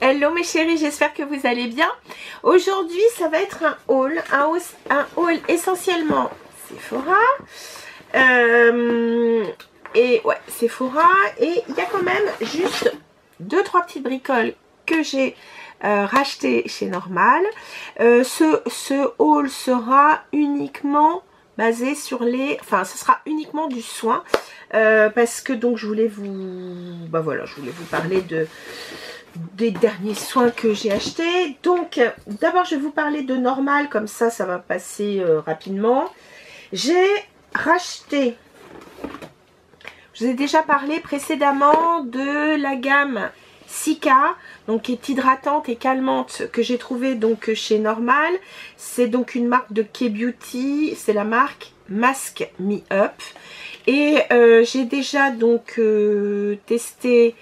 Hello mes chéris, j'espère que vous allez bien. Aujourd'hui, ça va être un haul essentiellement Sephora. Et ouais, Sephora. Et il y a quand même juste 2-3 petites bricoles que j'ai rachetées chez Normal. Ce haul sera uniquement basé sur les... Enfin, ce sera uniquement du soin. Parce que donc je voulais vous... Bah voilà, je voulais vous parler des derniers soins que j'ai achetés. Donc d'abord je vais vous parler de Normal, comme ça va passer rapidement. J'ai racheté, je vous ai déjà parlé précédemment de la gamme Cica, donc qui est hydratante et calmante, que j'ai trouvé donc chez Normal. C'est donc une marque de K-Beauty, c'est la marque Mask Me Up. Et j'ai déjà donc testé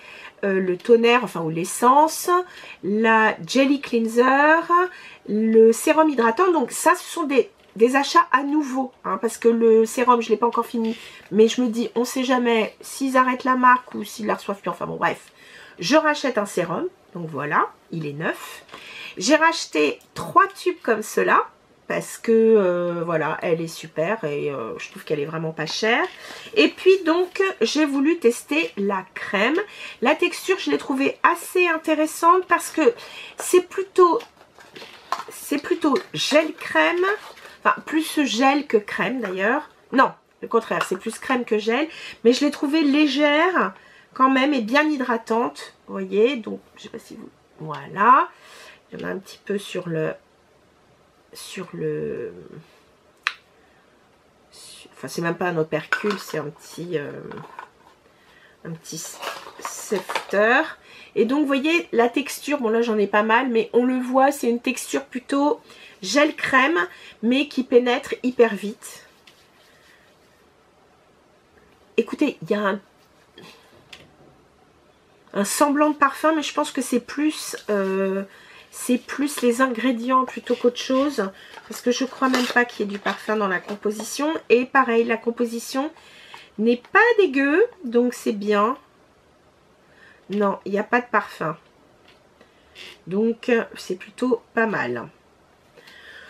le toner, enfin ou l'essence, la jelly cleanser, le sérum hydratant. Donc ça, ce sont des achats à nouveau, hein, parce que le sérum, je ne l'ai pas encore fini. Mais je me dis, on ne sait jamais s'ils arrêtent la marque ou s'ils la reçoivent plus. Enfin bon, bref. Je rachète un sérum. Donc voilà, il est neuf. J'ai racheté 3 tubes comme cela. Parce que voilà, elle est super et je trouve qu'elle est vraiment pas chère. Et puis donc j'ai voulu tester la crème. La texture, je l'ai trouvée assez intéressante parce que c'est plutôt gel crème. Enfin, plus gel que crème d'ailleurs. Non, le contraire, c'est plus crème que gel. Mais je l'ai trouvée légère quand même et bien hydratante. Vous voyez, donc je sais pas si vous... Voilà. Il y en a un petit peu sur le... Enfin, c'est même pas un opercule, c'est un petit sifter. Et donc vous voyez la texture, bon là j'en ai pas mal, mais on le voit, c'est une texture plutôt gel crème, mais qui pénètre hyper vite. Écoutez, il y a un semblant de parfum, mais je pense que c'est plus les ingrédients plutôt qu'autre chose, parce que je crois même pas qu'il y ait du parfum dans la composition. Et pareil, la composition n'est pas dégueu, donc c'est bien. Non, il n'y a pas de parfum, donc c'est plutôt pas mal.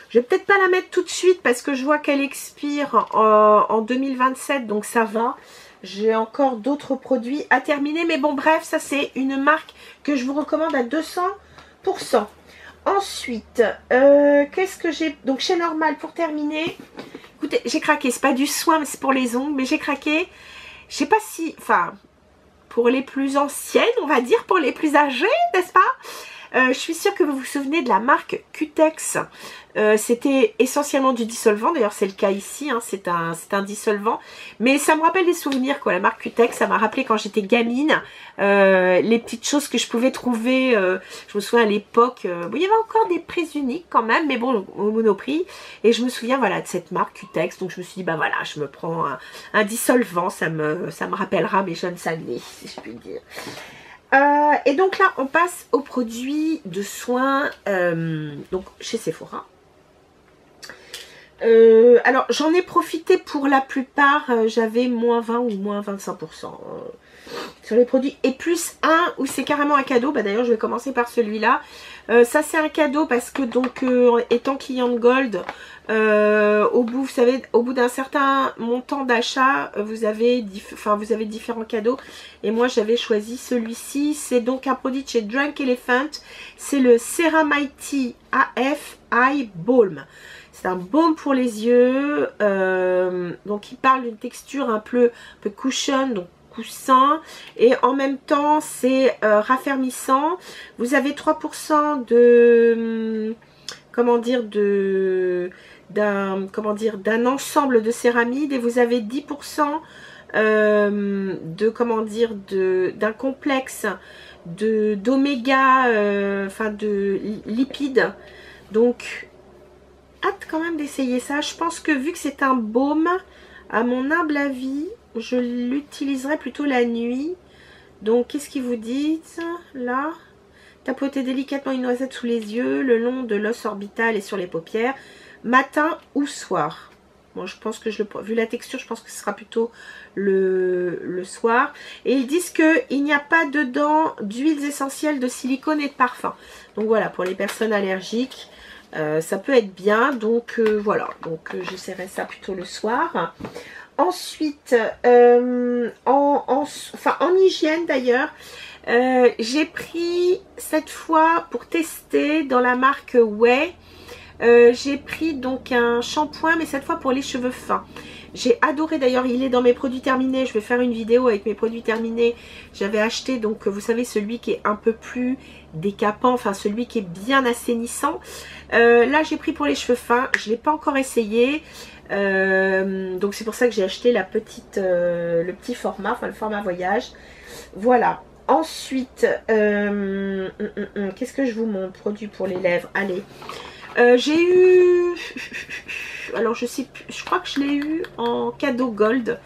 Je vais peut-être pas la mettre tout de suite parce que je vois qu'elle expire en 2027, donc ça va. J'ai encore d'autres produits à terminer, mais bon bref, ça c'est une marque que je vous recommande à 200%. Ensuite, qu'est-ce que j'ai? Donc chez Normal, pour terminer, écoutez, j'ai craqué. C'est pas du soin, mais c'est pour les ongles, mais j'ai craqué. Je sais pas si, enfin, pour les plus anciennes, on va dire, pour les plus âgées, n'est-ce pas? Je suis sûre que vous vous souvenez de la marque Cutex. C'était essentiellement du dissolvant, d'ailleurs c'est le cas ici, hein, c'est un dissolvant, mais ça me rappelle des souvenirs quoi, la marque Cutex, ça m'a rappelé quand j'étais gamine, les petites choses que je pouvais trouver, je me souviens à l'époque, bon, il y avait encore des prix uniques quand même, mais bon, au Monoprix, et je me souviens voilà de cette marque Cutex, donc je me suis dit bah voilà, je me prends un dissolvant, ça me rappellera mes jeunes années, si je puis dire. Et donc là on passe aux produits de soins donc chez Sephora. Alors j'en ai profité pour la plupart, j'avais moins 20 ou moins 25% sur les produits, et plus un où c'est carrément un cadeau. Bah d'ailleurs je vais commencer par celui-là. Ça c'est un cadeau parce que donc étant cliente Gold, vous savez, au bout d'un certain montant d'achat, vous avez différents cadeaux. Et moi j'avais choisi celui-ci. C'est donc un produit de chez Drunk Elephant. C'est le Ceramide AF Eye Balm. C'est un baume pour les yeux. Donc il parle d'une texture un peu cushion, donc coussin, et en même temps c'est raffermissant. Vous avez 3% de d'un ensemble de céramides, et vous avez 10% d'un complexe d'oméga, enfin de lipides. Donc hâte quand même d'essayer ça. Je pense que vu que c'est un baume, à mon humble avis, je l'utiliserai plutôt la nuit. Donc qu'est-ce qu'ils vous disent là? Tapoter délicatement une noisette sous les yeux, le long de l'os orbital et sur les paupières, matin ou soir. Bon, je pense que vu la texture, je pense que ce sera plutôt le soir. Et ils disent qu'il n'y a pas dedans d'huiles essentielles, de silicone et de parfum. Donc voilà, pour les personnes allergiques, ça peut être bien. Donc voilà, donc j'essaierai ça plutôt le soir. Ensuite, en hygiène d'ailleurs, j'ai pris cette fois pour tester dans la marque Way. J'ai pris donc un shampoing, mais cette fois pour les cheveux fins. J'ai adoré, d'ailleurs il est dans mes produits terminés. Je vais faire une vidéo avec mes produits terminés. J'avais acheté donc vous savez celui qui est un peu plus décapant, enfin celui qui est bien assainissant. Là j'ai pris pour les cheveux fins, je ne l'ai pas encore essayé. Donc c'est pour ça que j'ai acheté le petit format, enfin le format voyage. Voilà. Ensuite, qu'est-ce que je vous montre? Produit pour les lèvres. Allez. J'ai eu, alors je sais plus, je crois que je l'ai eu en cadeau gold,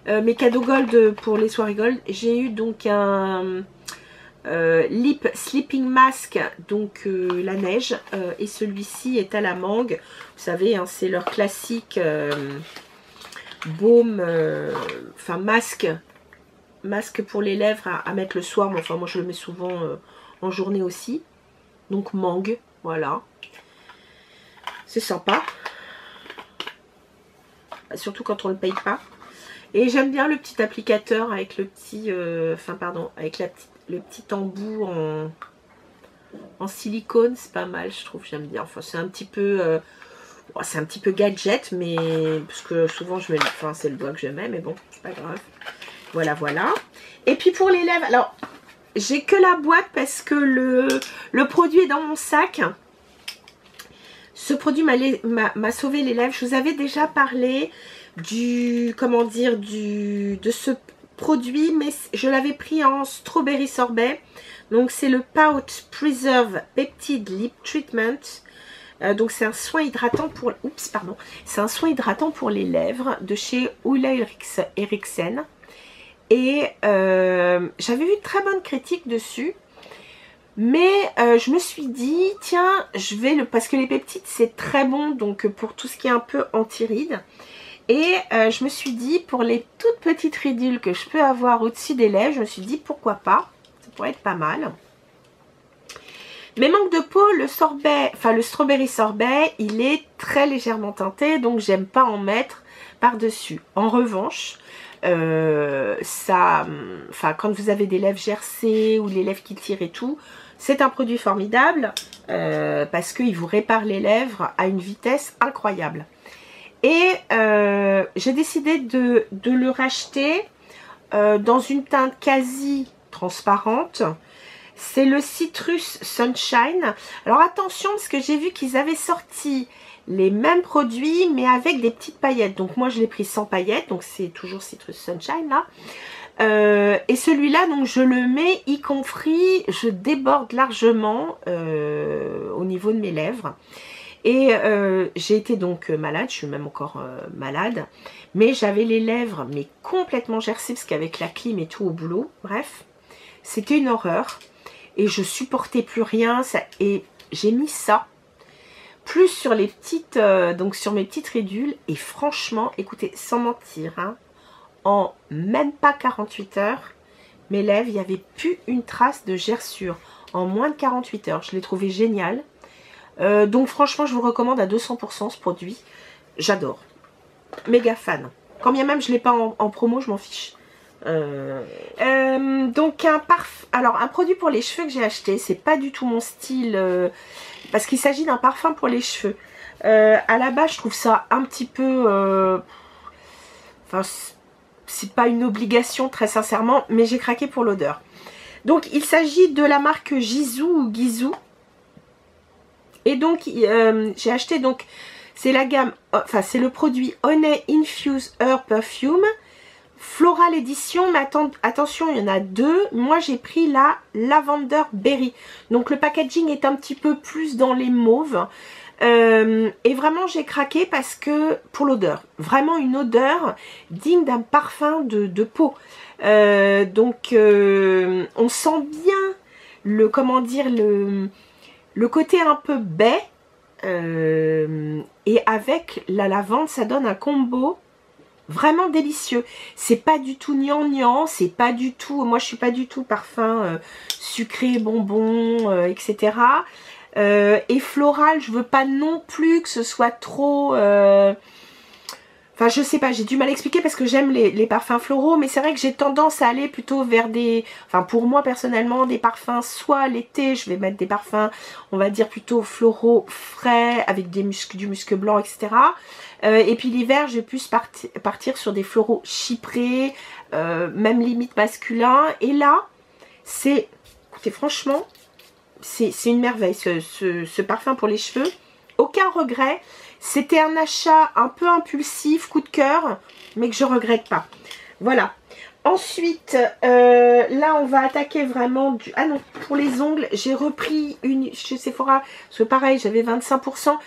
mes cadeaux gold pour les soirées gold. J'ai eu donc un lip sleeping mask, donc la neige, et celui-ci est à la mangue. Vous savez, hein, c'est leur classique baume, enfin masque pour les lèvres à mettre le soir, mais enfin moi je le mets souvent en journée aussi. Donc mangue, voilà. C'est sympa. Surtout quand on ne le paye pas. Et j'aime bien le petit applicateur avec le petit... avec le petit embout en silicone. C'est pas mal, je trouve. J'aime bien. Enfin, c'est un petit peu... c'est un petit peu gadget, mais... Parce que souvent, je mets... Enfin, c'est le doigt que je mets, mais bon, c'est pas grave. Voilà, voilà. Et puis pour les lèvres... Alors, j'ai que la boîte parce que le produit est dans mon sac. Ce produit m'a sauvé les lèvres. Je vous avais déjà parlé de ce produit, mais je l'avais pris en strawberry sorbet. Donc c'est le Pout Preserve Peptide Lip Treatment. Donc c'est un soin hydratant pour... Oups, pardon. C'est un soin hydratant pour les lèvres de chez Ulla Eriksen. Et j'avais vu de très bonnes critiques dessus. Mais je me suis dit, tiens, parce que les peptides c'est très bon, donc pour tout ce qui est un peu anti-rides. Et je me suis dit, pour les toutes petites ridules que je peux avoir au-dessus des lèvres, je me suis dit, pourquoi pas, ça pourrait être pas mal. Mes manques de peau, le strawberry sorbet, il est très légèrement teinté, donc j'aime pas en mettre par-dessus. En revanche, quand vous avez des lèvres gercées ou les lèvres qui tirent et tout, c'est un produit formidable parce qu'il vous répare les lèvres à une vitesse incroyable. Et j'ai décidé de le racheter dans une teinte quasi transparente. C'est le Citrus Sunshine. Alors attention, parce que j'ai vu qu'ils avaient sorti les mêmes produits mais avec des petites paillettes. Donc moi je l'ai pris sans paillettes, donc c'est toujours Citrus Sunshine là. Et celui-là, donc je le mets y compris, je déborde largement au niveau de mes lèvres. Et j'ai été donc malade, je suis même encore malade. Mais j'avais les lèvres mais complètement gercées parce qu'avec la clim et tout au boulot, bref, c'était une horreur. Et je supportais plus rien, et j'ai mis ça plus sur les petites, donc sur mes petites ridules. Et franchement, écoutez, sans mentir, hein, en même pas 48 heures, mes lèvres, il n'y avait plus une trace de gerçure. En moins de 48 heures, je l'ai trouvé génial. Donc franchement, je vous recommande à 200% ce produit. J'adore. Méga fan. Quand bien même je ne l'ai pas en promo, je m'en fiche. Donc un produit pour les cheveux que j'ai acheté, c'est pas du tout mon style parce qu'il s'agit d'un parfum pour les cheveux. À la base je trouve ça un petit peu enfin c'est pas une obligation très sincèrement, mais j'ai craqué pour l'odeur. Donc il s'agit de la marque Gisou ou Gizou. Et donc j'ai acheté, donc c'est la gamme, enfin c'est le produit Honey Infused Herb Perfume Floral Edition, mais attention, il y en a deux. Moi, j'ai pris la Lavender Berry. Donc, le packaging est un petit peu plus dans les mauves. Et vraiment, j'ai craqué parce que, pour l'odeur, vraiment une odeur digne d'un parfum de peau. Donc, on sent bien le, comment dire, le côté un peu baie. et avec la lavande, ça donne un combo vraiment délicieux. C'est pas du tout gnangnan, c'est pas du tout, moi je suis pas du tout parfum sucré, bonbon, etc. Et floral, je veux pas non plus que ce soit trop... Enfin, je sais pas, j'ai du mal à expliquer parce que j'aime les parfums floraux, mais c'est vrai que j'ai tendance à aller plutôt vers des... Enfin, pour moi, personnellement, des parfums, soit l'été, je vais mettre des parfums, on va dire plutôt floraux frais, avec du musc blanc, etc. Et puis l'hiver, je vais plus partir sur des floraux chyprés, même limite masculin. Et là, c'est... Écoutez, franchement, c'est une merveille, ce parfum pour les cheveux. Aucun regret. C'était un achat un peu impulsif, coup de cœur, mais que je regrette pas. Voilà. Ensuite, là, on va attaquer vraiment du... Ah non, pour les ongles, j'ai repris une... Chez Sephora, parce que pareil, j'avais 25%.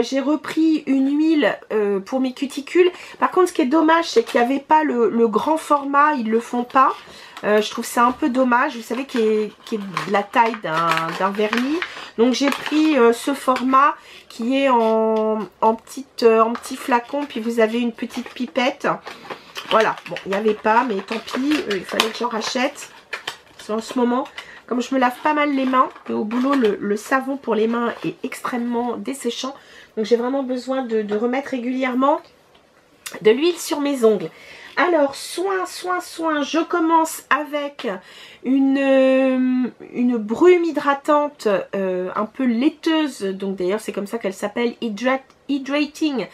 J'ai repris une huile pour mes cuticules. Par contre, ce qui est dommage, c'est qu'il n'y avait pas le grand format. Ils le font pas. Je trouve ça un peu dommage. Vous savez, qui est de la taille d'un vernis. Donc, j'ai pris ce format qui est en petit flacon. Puis, vous avez une petite pipette. Voilà, bon, il n'y avait pas, mais tant pis, il fallait que j'en rachète. En ce moment, comme je me lave pas mal les mains, et au boulot, le savon pour les mains est extrêmement desséchant. Donc j'ai vraiment besoin de remettre régulièrement de l'huile sur mes ongles. Alors, soin, je commence avec une brume hydratante un peu laiteuse. Donc d'ailleurs, c'est comme ça qu'elle s'appelle, Hydrating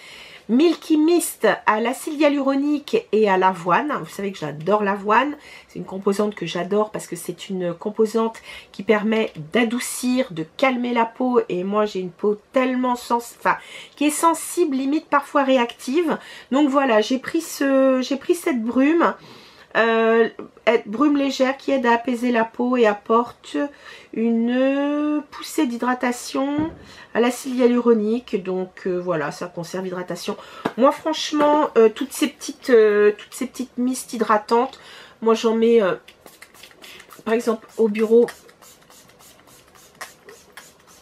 Milky Mist à l'acide hyaluronique et à l'avoine. Vous savez que j'adore l'avoine. C'est une composante que j'adore parce que c'est une composante qui permet d'adoucir, de calmer la peau. Et moi, j'ai une peau tellement qui est sensible, limite parfois réactive. Donc voilà, j'ai pris cette brume. Brume légère qui aide à apaiser la peau et apporte une poussée d'hydratation à l'acide hyaluronique. Donc voilà, ça conserve l'hydratation. Moi franchement, toutes ces petites mistes hydratantes, moi j'en mets par exemple au bureau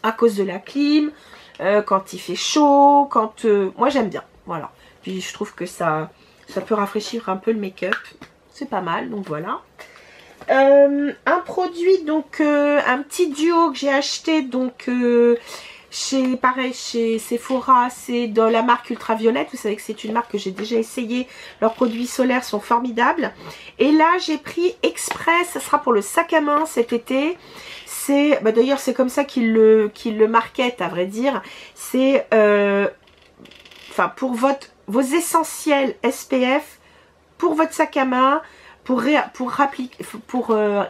à cause de la clim, quand il fait chaud, quand moi j'aime bien, voilà. Puis je trouve que ça peut rafraîchir un peu le make-up. C'est pas mal, donc voilà. Un produit, donc un petit duo que j'ai acheté donc chez Sephora, c'est dans la marque Ultraviolette. Vous savez que c'est une marque que j'ai déjà essayé. Leurs produits solaires sont formidables. Et là, j'ai pris express, ça sera pour le sac à main cet été. C'est, d'ailleurs, c'est comme ça qu'ils le marketent, à vrai dire. C'est, pour vos essentiels SPF, pour votre sac à main, pour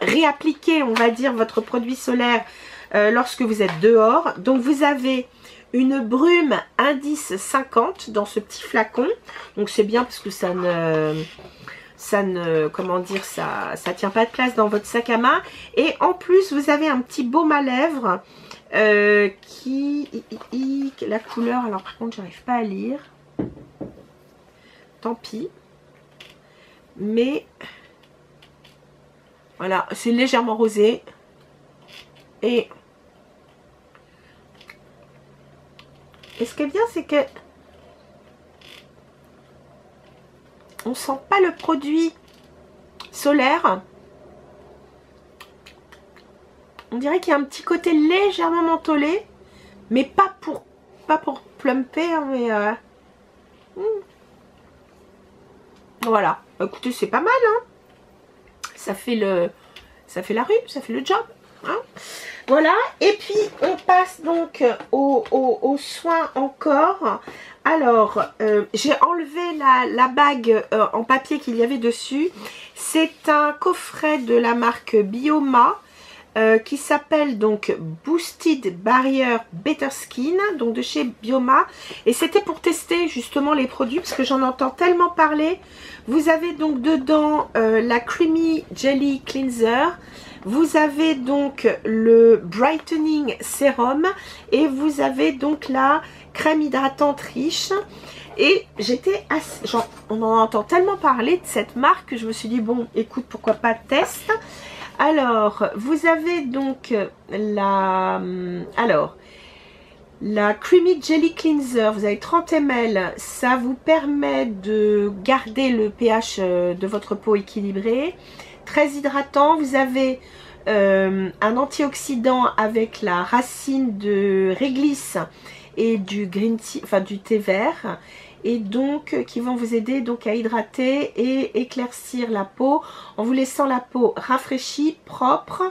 réappliquer, on va dire, votre produit solaire lorsque vous êtes dehors. Donc vous avez une brume indice 50 dans ce petit flacon. Donc c'est bien parce que ça ne tient pas de place dans votre sac à main. Et en plus vous avez un petit baume à lèvres la couleur, alors par contre j'arrive pas à lire. Tant pis. Mais voilà, c'est légèrement rosé. Et ce qui est bien, c'est que on sent pas le produit solaire. On dirait qu'il y a un petit côté légèrement mentholé, mais pas pour plumper, hein, mais voilà. Écoutez, c'est pas mal, hein. Ça fait la rue, ça fait le job, hein. Voilà. Et puis on passe donc aux soins encore. Alors j'ai enlevé la bague en papier qu'il y avait dessus. C'est un coffret de la marque Bioma qui s'appelle donc Boosted Barrier Better Skin, donc de chez Bioma. Et c'était pour tester justement les produits parce que j'en entends tellement parler. Vous avez donc dedans la Creamy Jelly Cleanser. Vous avez donc le Brightening Serum. Et vous avez donc la crème hydratante riche. Et j'étais assez... on en entend tellement parler de cette marque que je me suis dit, bon, écoute, pourquoi pas test. Alors, vous avez donc la... Alors, La Creamy Jelly Cleanser, vous avez 30 ml, ça vous permet de garder le pH de votre peau équilibré. Très hydratant, vous avez un antioxydant avec la racine de réglisse et du green tea, enfin du thé vert, et donc qui vont vous aider donc à hydrater et éclaircir la peau en vous laissant la peau rafraîchie, propre,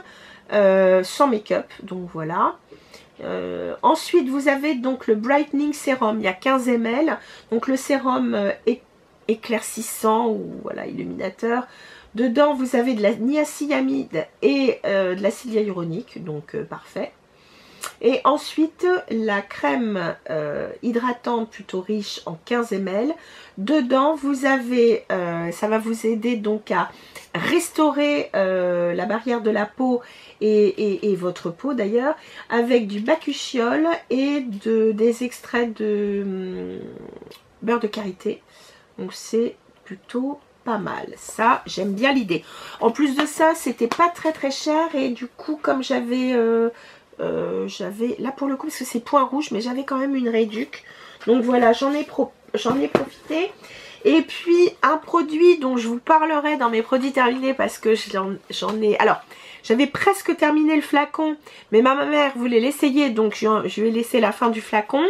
sans make-up. Donc voilà. Ensuite vous avez donc le Brightening Serum, il y a 15 ml, donc le sérum éclaircissant ou voilà illuminateur. Dedans vous avez de la niacinamide et de l'acide hyaluronique, donc parfait. Et ensuite la crème hydratante plutôt riche en 15 ml. Dedans vous avez, ça va vous aider donc à restaurer la barrière de la peau et votre peau d'ailleurs, avec du bakuchiol et des extraits de beurre de karité. Donc c'est plutôt pas mal, ça j'aime bien l'idée. En plus de ça c'était pas très cher, et du coup comme j'avais là pour le coup parce que c'est point rouge, mais j'avais quand même une réduc, donc voilà, j'en ai profité. Et puis un produit dont je vous parlerai dans mes produits terminés, parce que j'en ai, alors j'avais presque terminé le flacon, mais ma mère voulait l'essayer, donc je lui ai laissé la fin du flacon.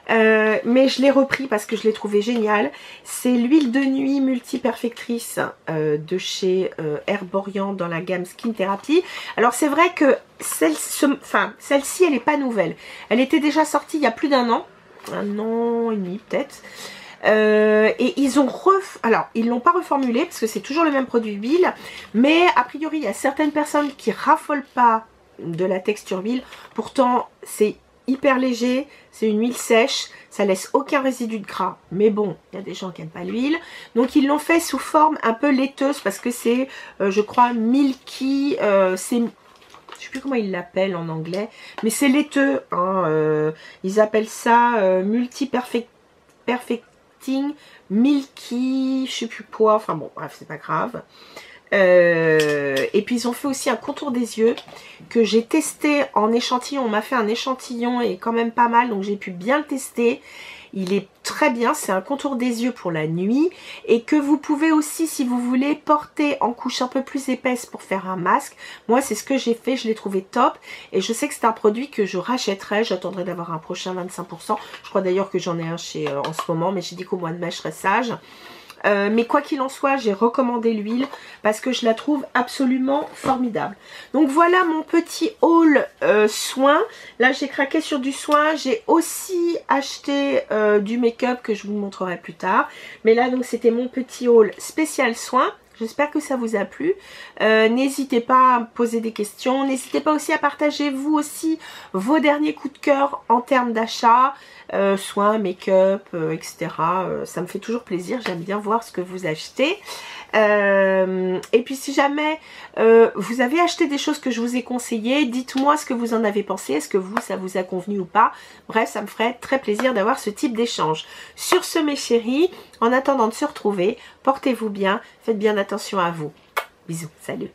Mais je l'ai repris parce que je l'ai trouvé génial. C'est l'huile de nuit multi-perfectrice de chez Herborian dans la gamme Skin Therapy. Alors c'est vrai que celle-ci elle n'est pas nouvelle. Elle était déjà sortie il y a plus d'un an et demi peut-être. Et ils ont alors ils l'ont pas reformulé parce que c'est toujours le même produit huile, mais a priori il y a certaines personnes qui raffolent pas de la texture huile. Pourtant c'est hyper léger, c'est une huile sèche, ça laisse aucun résidu de gras, mais bon, il y a des gens qui n'aiment pas l'huile, donc ils l'ont fait sous forme un peu laiteuse parce que c'est, je crois, milky, c'est, je sais plus comment ils l'appellent en anglais, mais c'est laiteux, hein, ils appellent ça multi-perfecting, milky, je sais plus quoi, enfin bon, bref, c'est pas grave. Et puis ils ont fait aussi un contour des yeux que j'ai testé en échantillon. On m'a fait un échantillon et quand même pas mal, donc j'ai pu bien le tester. Il est très bien, c'est un contour des yeux pour la nuit, et que vous pouvez aussi, si vous voulez, porter en couche un peu plus épaisse pour faire un masque. Moi c'est ce que j'ai fait, je l'ai trouvé top, et je sais que c'est un produit que je rachèterai. J'attendrai d'avoir un prochain 25%. Je crois d'ailleurs que j'en ai un chez en ce moment, mais j'ai dit qu'au mois de mai je serais sage. Mais quoi qu'il en soit, j'ai recommandé l'huile parce que je la trouve absolument formidable. Donc voilà mon petit haul soin. Là j'ai craqué sur du soin. J'ai aussi acheté du make-up que je vous montrerai plus tard. Mais là donc c'était mon petit haul spécial soin. J'espère que ça vous a plu. N'hésitez pas à me poser des questions. N'hésitez pas aussi à partager vous aussi vos derniers coups de cœur en termes d'achat, soins, make-up, etc. Ça me fait toujours plaisir. J'aime bien voir ce que vous achetez. Et puis si jamais vous avez acheté des choses que je vous ai conseillées, dites-moi ce que vous en avez pensé. Est-ce que vous, ça vous a convenu ou pas? Bref, ça me ferait très plaisir d'avoir ce type d'échange. Sur ce mes chéris, en attendant de se retrouver, portez-vous bien, faites bien attention à vous. Bisous, salut.